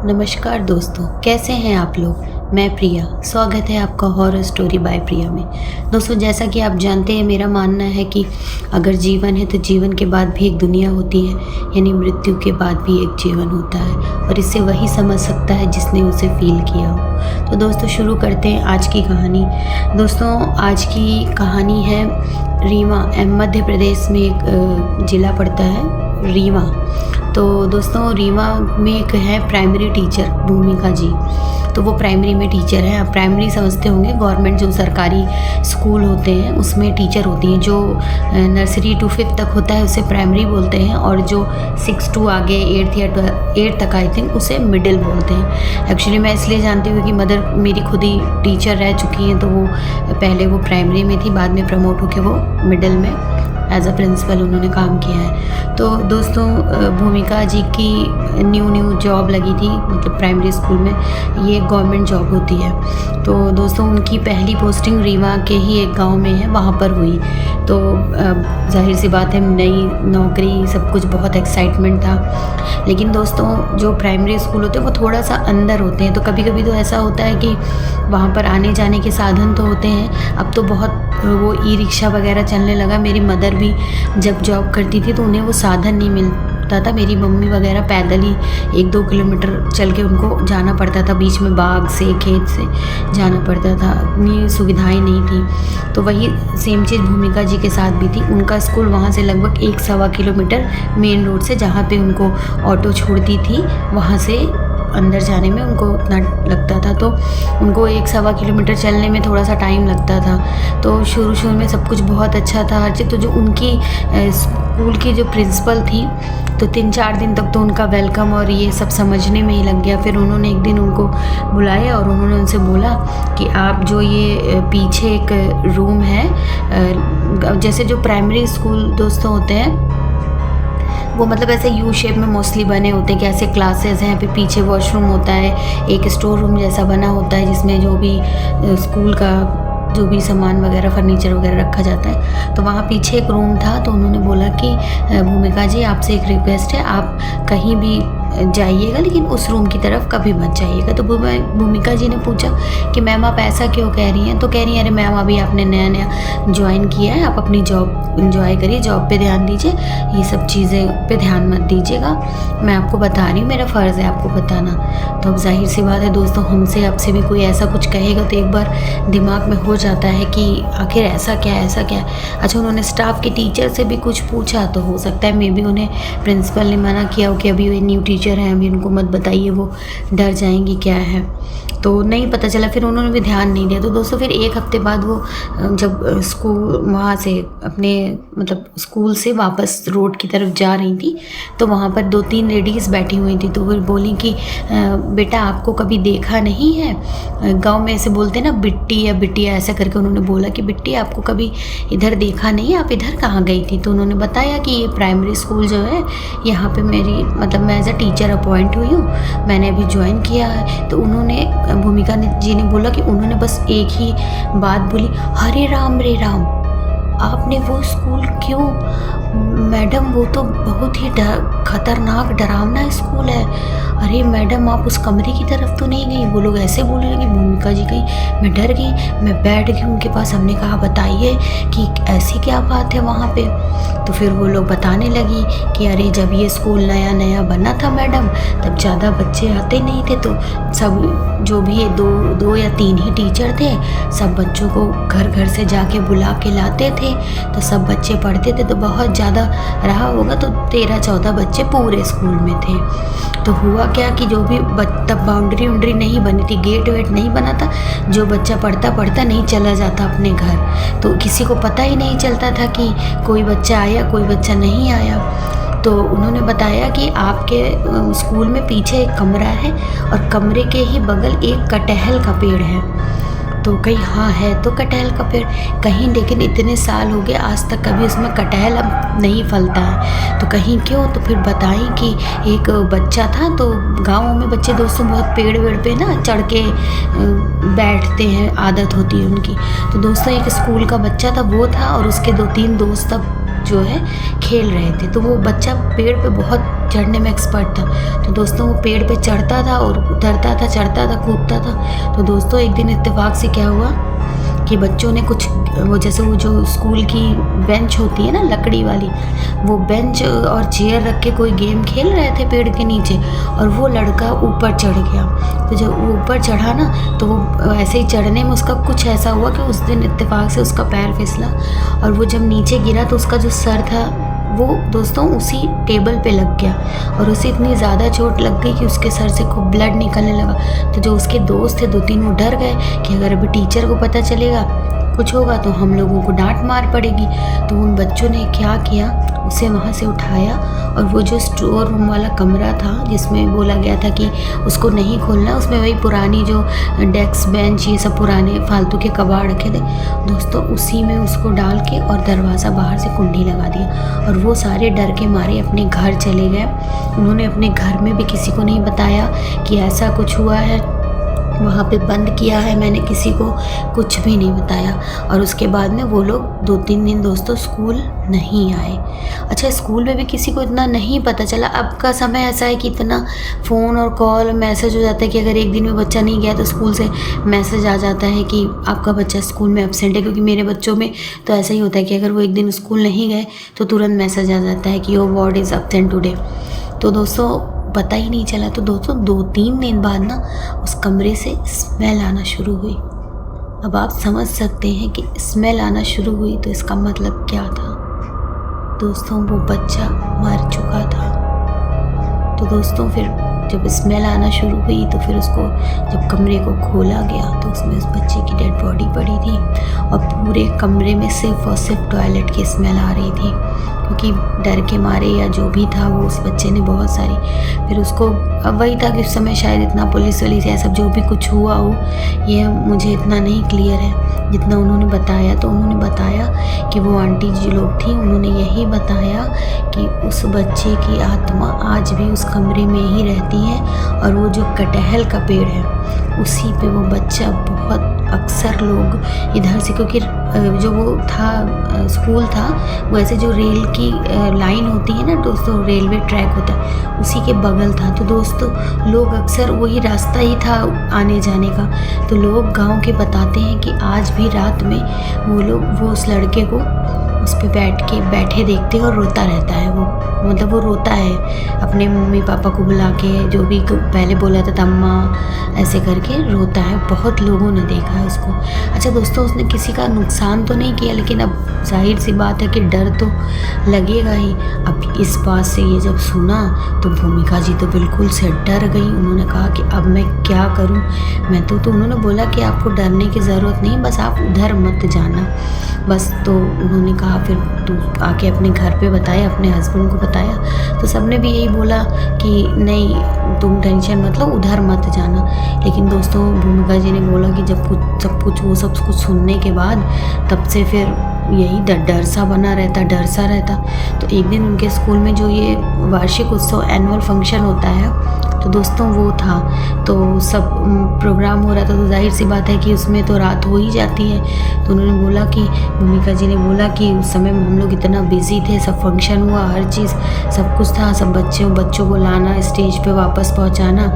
नमस्कार दोस्तों, कैसे हैं आप लोग। मैं प्रिया, स्वागत है आपका हॉरर स्टोरी बाय प्रिया में। दोस्तों, जैसा कि आप जानते हैं, मेरा मानना है कि अगर जीवन है तो जीवन के बाद भी एक दुनिया होती है, यानी मृत्यु के बाद भी एक जीवन होता है और इससे वही समझ सकता है जिसने उसे फील किया हो। तो दोस्तों, शुरू करते हैं आज की कहानी। दोस्तों, आज की कहानी है रीवा, मध्य प्रदेश में एक ज़िला पड़ता है रीवा। तो दोस्तों, रीवा में एक है प्राइमरी टीचर भूमिका जी। तो वो प्राइमरी में टीचर है। आप प्राइमरी समझते होंगे, गवर्नमेंट जो सरकारी स्कूल होते हैं उसमें टीचर होती हैं। जो नर्सरी टू 5th तक होता है उसे प्राइमरी बोलते हैं, और जो 6 to आगे 8th तक आई थिंक उसे मिडिल बोलते हैं। एक्चुअली मैं इसलिए जानती हूँ कि मदर मेरी खुद ही टीचर रह चुकी हैं, तो वो पहले वो प्राइमरी में थी, बाद में प्रमोट होकर वो मिडिल में एज अ प्रिंसिपल उन्होंने काम किया है। तो दोस्तों, भूमिका जी की न्यू जॉब लगी थी, मतलब प्राइमरी स्कूल में ये गवर्नमेंट जॉब होती है। तो दोस्तों, उनकी पहली पोस्टिंग रीवा के ही एक गांव में है, वहाँ पर हुई। तो जाहिर सी बात है, नई नौकरी, सब कुछ बहुत एक्साइटमेंट था। लेकिन दोस्तों, जो प्राइमरी स्कूल होते हैं वो थोड़ा सा अंदर होते हैं, तो कभी कभी तो ऐसा होता है कि वहाँ पर आने जाने के साधन तो होते हैं। अब तो बहुत वो ई रिक्शा वगैरह चलने लगा। मेरी मदर भी जब जॉब करती थी तो उन्हें वो साधन नहीं मिलता था। मेरी मम्मी वगैरह पैदल ही 1-2 किलोमीटर चल के उनको जाना पड़ता था, बीच में बाग से खेत से जाना पड़ता था, इतनी सुविधाएं नहीं थी। तो वही सेम चीज़ भूमिका जी के साथ भी थी। उनका स्कूल वहाँ से लगभग 1-1.25 किलोमीटर मेन रोड से, जहाँ पे उनको ऑटो छोड़ती थी, वहाँ से अंदर जाने में उनको उतना लगता था। तो उनको 1-1.25 किलोमीटर चलने में थोड़ा सा टाइम लगता था। तो शुरू में सब कुछ बहुत अच्छा था, हर चीज़। तो जो उनकी स्कूल की जो प्रिंसिपल थी, तो 3-4 दिन तक तो उनका वेलकम और ये सब समझने में ही लग गया। फिर उन्होंने एक दिन उनको बुलाया और उन्होंने उनसे बोला कि आप जो ये पीछे एक रूम है, जैसे जो प्राइमरी स्कूल दोस्तों होते हैं वो मतलब ऐसे यू शेप में मोस्टली बने होते हैं कि ऐसे क्लासेस हैं, फिर पीछे वॉशरूम होता है, एक स्टोर रूम जैसा बना होता है जिसमें जो भी स्कूल का जो भी सामान वगैरह, फर्नीचर वगैरह रखा जाता है। तो वहाँ पीछे एक रूम था। तो उन्होंने बोला कि भूमिका जी, आपसे एक रिक्वेस्ट है, आप कहीं भी जाइएगा लेकिन उस रूम की तरफ कभी मत जाइएगा। तो भूमिका जी ने पूछा कि मैम आप ऐसा क्यों कह रही हैं। तो कह रही हैं, अरे मैम, अभी आपने नया ज्वाइन किया है, आप अपनी जॉब इंजॉय करिए, जॉब पे ध्यान दीजिए, ये सब चीज़ें पे ध्यान मत दीजिएगा, मैं आपको बता रही हूँ, मेरा फ़र्ज़ है आपको बताना। तो अब जाहिर सी बात है दोस्तों, हमसे आपसे भी कोई ऐसा कुछ कहेगा तो एक बार दिमाग में हो जाता है कि आखिर ऐसा क्या है। अच्छा, उन्होंने स्टाफ के टीचर से भी कुछ पूछा, तो हो सकता है मे बी उन्हें प्रिंसिपल ने मना किया हो कि अभी ये न्यू टीचर हैं, अभी उनको मत बताइए, वो डर जाएंगी, क्या है। तो नहीं पता चला, फिर उन्होंने भी ध्यान नहीं दिया। तो दोस्तों, फिर 1 हफ्ते बाद वो जब स्कूल वहाँ से अपने मतलब स्कूल से वापस रोड की तरफ जा रही थी, तो वहाँ पर 2-3 लेडीज़ बैठी हुई थी। तो वो बोली कि बेटा, आपको कभी देखा नहीं है, गांव में ऐसे बोलते हैं ना, बिट्टी या बिटिया, ऐसा करके उन्होंने बोला कि बिट्टी, आपको कभी इधर देखा नहीं है, आप इधर कहाँ गई थी। तो उन्होंने बताया कि ये प्राइमरी स्कूल जो है, यहाँ पर मेरी मतलब मैं एज अ टीचर अपॉइंट हुई हूँ, मैंने अभी ज्वाइन किया है। तो उन्होंने भूमिका जी ने बोला कि उन्होंने बस एक ही बात बोली, हरे राम रे राम, आपने वो स्कूल क्यों, मैडम वो तो बहुत ही खतरनाक डरावना स्कूल है। अरे मैडम, आप उस कमरे की तरफ तो नहीं गई। वो लोग ऐसे बोलने लगे, भूमिका जी गई, मैं डर गई, मैं बैठ गई उनके पास। हमने कहा, बताइए कि ऐसी क्या बात है वहाँ पे। तो फिर वो लोग बताने लगी कि अरे जब ये स्कूल नया बना था मैडम, तब ज़्यादा बच्चे आते नहीं थे, तो सब जो भी 2 या 3 ही टीचर थे, सब बच्चों को घर से जाके बुला के लाते थे। तो सब बच्चे पढ़ते थे, तो बहुत ज़्यादा रहा होगा तो 13-14 बच्चे पूरे स्कूल में थे। तो हुआ क्या कि जो भी तब बाउंड्री नहीं बनी थी, गेट वेट नहीं बना था, जो बच्चा पढ़ता नहीं चला जाता अपने घर। तो किसी को पता ही नहीं चलता था कि कोई बच्चा आया, कोई बच्चा नहीं आया। तो उन्होंने बताया कि आपके स्कूल में पीछे एक कमरा है और कमरे के ही बगल एक कटहल का पेड़ है। तो कहीं हाँ है तो कटहल का पेड़ कहीं, लेकिन इतने साल हो गए आज तक कभी उसमें कटहल अब नहीं फलता है। तो कहीं क्यों। तो फिर बताई कि एक बच्चा था, तो गाँव में बच्चे दोस्तों बहुत पेड़ वेड़ पे ना चढ़ के बैठते हैं, आदत होती है उनकी। तो दोस्तों, एक स्कूल का बच्चा था, वो था, और उसके 2-3 दोस्त तब जो है खेल रहे थे। तो वो बच्चा पेड़ पे बहुत चढ़ने में एक्सपर्ट था। तो दोस्तों वो पेड़ पे चढ़ता था और उतरता था, चढ़ता था, कूदता था। तो दोस्तों एक दिन इत्तेफाक से क्या हुआ कि बच्चों ने कुछ वो जैसे वो जो स्कूल की बेंच होती है ना लकड़ी वाली, वो बेंच और चेयर रख के कोई गेम खेल रहे थे पेड़ के नीचे, और वो लड़का ऊपर चढ़ गया। तो जब वो ऊपर चढ़ा ना, तो वो ऐसे ही चढ़ने में उसका कुछ ऐसा हुआ कि उस दिन इत्तेफाक से उसका पैर फिसला, और वो जब नीचे गिरा तो उसका जो सर था वो दोस्तों उसी टेबल पे लग गया, और उसे इतनी ज़्यादा चोट लग गई कि उसके सर से खूब ब्लड निकलने लगा। तो जो उसके दोस्त थे 2-3 वो डर गए कि अगर अभी टीचर को पता चलेगा कुछ होगा तो हम लोगों को डांट मार पड़ेगी। तो उन बच्चों ने क्या किया, उसे वहाँ से उठाया और वो जो स्टोर रूम वाला कमरा था जिसमें बोला गया था कि उसको नहीं खोलना, उसमें वही पुरानी जो डेस्क बेंच ये सब पुराने फालतू के कबाड़ रखे थे दोस्तों, उसी में उसको डाल के और दरवाज़ा बाहर से कुंडी लगा दिया। और वो सारे डर के मारे अपने घर चले गए। उन्होंने अपने घर में भी किसी को नहीं बताया कि ऐसा कुछ हुआ है, वहाँ पे बंद किया है, मैंने किसी को कुछ भी नहीं बताया। और उसके बाद में वो लोग 2-3 दिन दोस्तों स्कूल नहीं आए। अच्छा, स्कूल में भी किसी को इतना नहीं पता चला। अब का समय ऐसा है कि इतना फ़ोन और कॉल मैसेज हो जाता है कि अगर एक दिन में बच्चा नहीं गया तो स्कूल से मैसेज आ जाता है कि आपका बच्चा स्कूल में एब्सेंट है। क्योंकि मेरे बच्चों में तो ऐसा ही होता है कि अगर वो एक दिन स्कूल नहीं गए तो तुरंत मैसेज आ जाता है कि your ward is absent today. तो दोस्तों पता ही नहीं चला। तो दोस्तों 2-3 दिन बाद ना उस कमरे से स्मेल आना शुरू हुई। अब आप समझ सकते हैं कि स्मेल आना शुरू हुई तो इसका मतलब क्या था। दोस्तों वो बच्चा मर चुका था। तो दोस्तों फिर जब स्मेल आना शुरू हुई तो फिर उसको जब कमरे को खोला गया तो उसमें उस बच्चे की डेड बॉडी पड़ी थी, और पूरे कमरे में सिर्फ और सिर्फ टॉयलेट की स्मेल आ रही थी। क्योंकि डर के मारे या जो भी था वो उस बच्चे ने बहुत सारी, फिर उसको अब वही था कि उस समय शायद इतना पुलिस वुलिस या सब जो भी कुछ हुआ हो, ये मुझे इतना नहीं क्लियर है जितना उन्होंने बताया। तो उन्होंने बताया कि वो आंटी जी लोग थी, उन्होंने यही बताया कि उस बच्चे की आत्मा आज भी उस कमरे में ही रहती है, और वो जो कटहल का पेड़ है उसी पे वो बच्चा बहुत अक्सर लोग इधर से, क्योंकि जो वो था स्कूल था वो ऐसे जो रेल की लाइन होती है ना दोस्तों, रेलवे ट्रैक होता है उसी के बगल था। तो दोस्तों लोग अक्सर वही रास्ता ही था आने जाने का। तो लोग गांव के बताते हैं कि आज भी रात में वो लोग वो उस लड़के को उस पे बैठे देखते हैं और रोता रहता है। वो मतलब वो रोता है अपने मम्मी पापा को बुला के, जो भी पहले बोला था अम्मा ऐसे करके रोता है। बहुत लोगों ने देखा है उसको। अच्छा दोस्तों उसने किसी का नुकसान तो नहीं किया, लेकिन अब जाहिर सी बात है कि डर तो लगेगा ही। अब इस बात से ये जब सुना तो भूमिका जी तो बिल्कुल से डर गई। उन्होंने कहा कि अब मैं क्या करूं। मैं तो उन्होंने बोला कि आपको डरने की ज़रूरत नहीं, बस आप उधर मत जाना बस। तो उन्होंने कहा फिर तू आके अपने घर पे बताया, अपने हस्बैंड को बताया। तो सबने भी यही बोला कि नहीं तुम टेंशन मतलब उधर मत जाना। लेकिन दोस्तों भूमिका जी ने बोला कि जब सब कुछ सुनने के बाद तब से फिर यही डर सा बना रहता, डर सा रहता। तो एक दिन उनके स्कूल में जो ये वार्षिक उत्सव एनुअल फंक्शन होता है तो दोस्तों वो था, तो सब प्रोग्राम हो रहा था। तो जाहिर सी बात है कि उसमें तो रात हो ही जाती है। तो उन्होंने बोला कि भूमिका जी ने बोला कि उस समय हम लोग इतना बिजी थे, सब फंक्शन हुआ, हर चीज़ सब कुछ था, सब बच्चों को लाना, स्टेज पे वापस पहुंचाना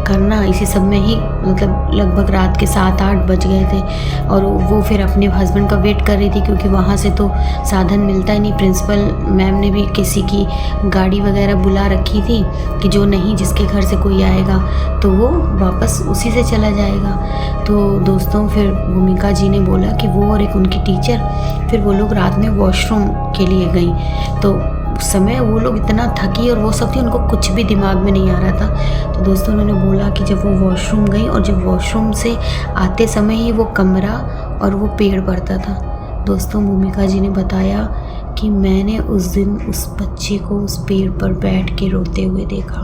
करना, इसी सब में ही मतलब लगभग रात के 7-8 बज गए थे। और वो फिर अपने हस्बैंड का वेट कर रही थी क्योंकि वहाँ से तो साधन मिलता ही नहीं। प्रिंसिपल मैम ने भी किसी की गाड़ी वगैरह बुला रखी थी कि जो नहीं जिसके घर से कोई आएगा तो वो वापस उसी से चला जाएगा। तो दोस्तों फिर भूमिका जी ने बोला कि वो और एक उनकी टीचर फिर वो लोग रात में वॉशरूम के लिए गई। तो उस समय वो लोग इतना थकी और वो सब थी, उनको कुछ भी दिमाग में नहीं आ रहा था। तो दोस्तों उन्होंने बोला कि जब वो वॉशरूम गई और जब वॉशरूम से आते समय ही वो कमरा और वो पेड़ पड़ता था। दोस्तों भूमिका जी ने बताया कि मैंने उस दिन उस बच्चे को उस पेड़ पर बैठ के रोते हुए देखा,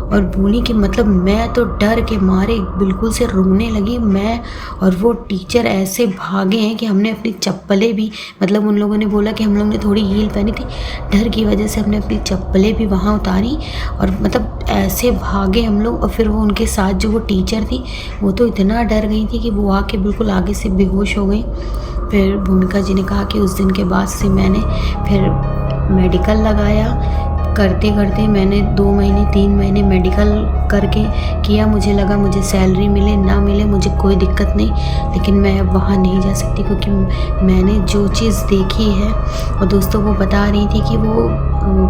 और बोली कि मतलब मैं तो डर के मारे बिल्कुल से रोने लगी। मैं और वो टीचर ऐसे भागे हैं कि हमने अपनी चप्पलें भी, मतलब उन लोगों ने बोला कि हम लोग ने थोड़ी हील पहनी थी, डर की वजह से हमने अपनी चप्पलें भी वहाँ उतारी और मतलब ऐसे भागे हम लोग। और फिर वो उनके साथ जो वो टीचर थी वो तो इतना डर गई थी कि वो आके बिल्कुल आगे से बेहोश हो गई। फिर भूमिका जी ने कहा कि उस दिन के बाद से मैंने फिर मेडिकल लगाया, करते करते मैंने 2 महीने 3 महीने मेडिकल करके किया। मुझे लगा मुझे सैलरी मिले ना मिले मुझे कोई दिक्कत नहीं, लेकिन मैं अब वहाँ नहीं जा सकती क्योंकि मैंने जो चीज़ देखी है। और दोस्तों वो बता रही थी कि वो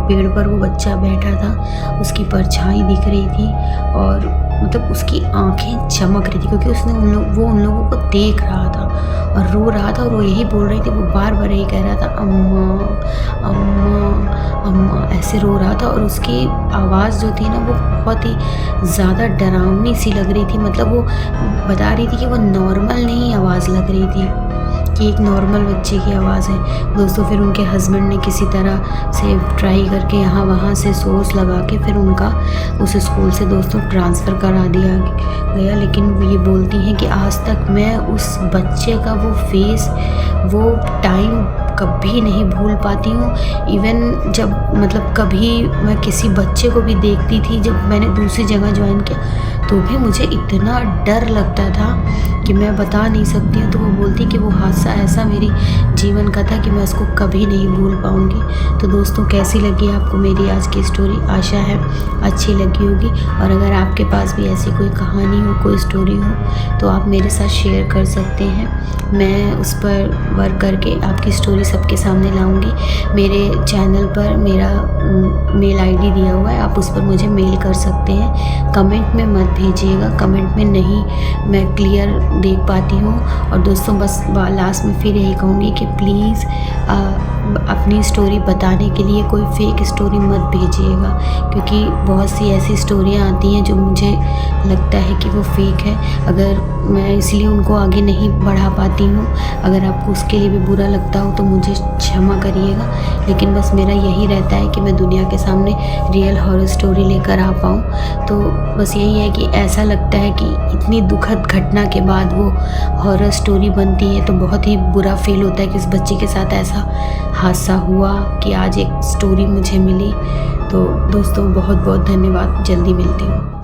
पेड़ पर वो बच्चा बैठा था, उसकी परछाई दिख रही थी और मतलब उसकी आँखें चमक रही थी क्योंकि उसने वो उन लोगों को देख रहा था और रो रहा था। और वो यही बोल रही थी, वो बार बार यही कह रहा था अम्मा अम्मा अम्मा, ऐसे रो रहा था। और उसकी आवाज़ जो थी ना वो बहुत ही ज़्यादा डरावनी सी लग रही थी। मतलब वो बता रही थी कि वो नॉर्मल नहीं आवाज़ लग रही थी कि एक नॉर्मल बच्चे की आवाज़ है। दोस्तों फिर उनके हस्बैंड ने किसी तरह से ट्राई करके यहाँ वहाँ से सोर्स लगा के फिर उनका उस स्कूल से दोस्तों ट्रांसफ़र करा दिया गया। लेकिन वो ये बोलती हैं कि आज तक मैं उस बच्चे का वो फेस, वो टाइम कभी नहीं भूल पाती हूँ। इवन जब मतलब कभी मैं किसी बच्चे को भी देखती थी, जब मैंने दूसरी जगह ज्वाइन किया तो भी मुझे इतना डर लगता था कि मैं बता नहीं सकती हूँ। तो वो बोलती कि वो हादसा ऐसा मेरी जीवन का था कि मैं उसको कभी नहीं भूल पाऊँगी। तो दोस्तों कैसी लगी आपको मेरी आज की स्टोरी? आशा है अच्छी लगी होगी। और अगर आपके पास भी ऐसी कोई कहानी हो, कोई स्टोरी हो तो आप मेरे साथ शेयर कर सकते हैं। मैं उस पर वर्क करके आपकी स्टोरी सबके सामने लाऊंगी। मेरे चैनल पर मेरा मेल आईडी दिया हुआ है, आप उस पर मुझे मेल कर सकते हैं। कमेंट में मत भेजिएगा, कमेंट में नहीं मैं क्लियर देख पाती हूँ। और दोस्तों बस लास्ट में फिर यही कहूँगी कि प्लीज़ अपनी स्टोरी बताने के लिए कोई फेक स्टोरी मत भेजिएगा, क्योंकि बहुत सी ऐसी स्टोरियाँ आती हैं जो मुझे लगता है कि वो फेक है। अगर मैं इसलिए उनको आगे नहीं बढ़ा पाती हूँ, अगर आपको उसके लिए भी बुरा लगता हो तो मुझे क्षमा करिएगा। लेकिन बस मेरा यही रहता है कि मैं दुनिया के सामने रियल हॉरर स्टोरी लेकर आ पाऊँ। तो बस यही है कि ऐसा लगता है कि इतनी दुखद घटना के बाद वो हॉरर स्टोरी बनती है तो बहुत ही बुरा फील होता है कि उस बच्चे के साथ ऐसा हादसा हुआ कि आज एक स्टोरी मुझे मिली। तो दोस्तों बहुत बहुत धन्यवाद, जल्दी मिलती हूँ।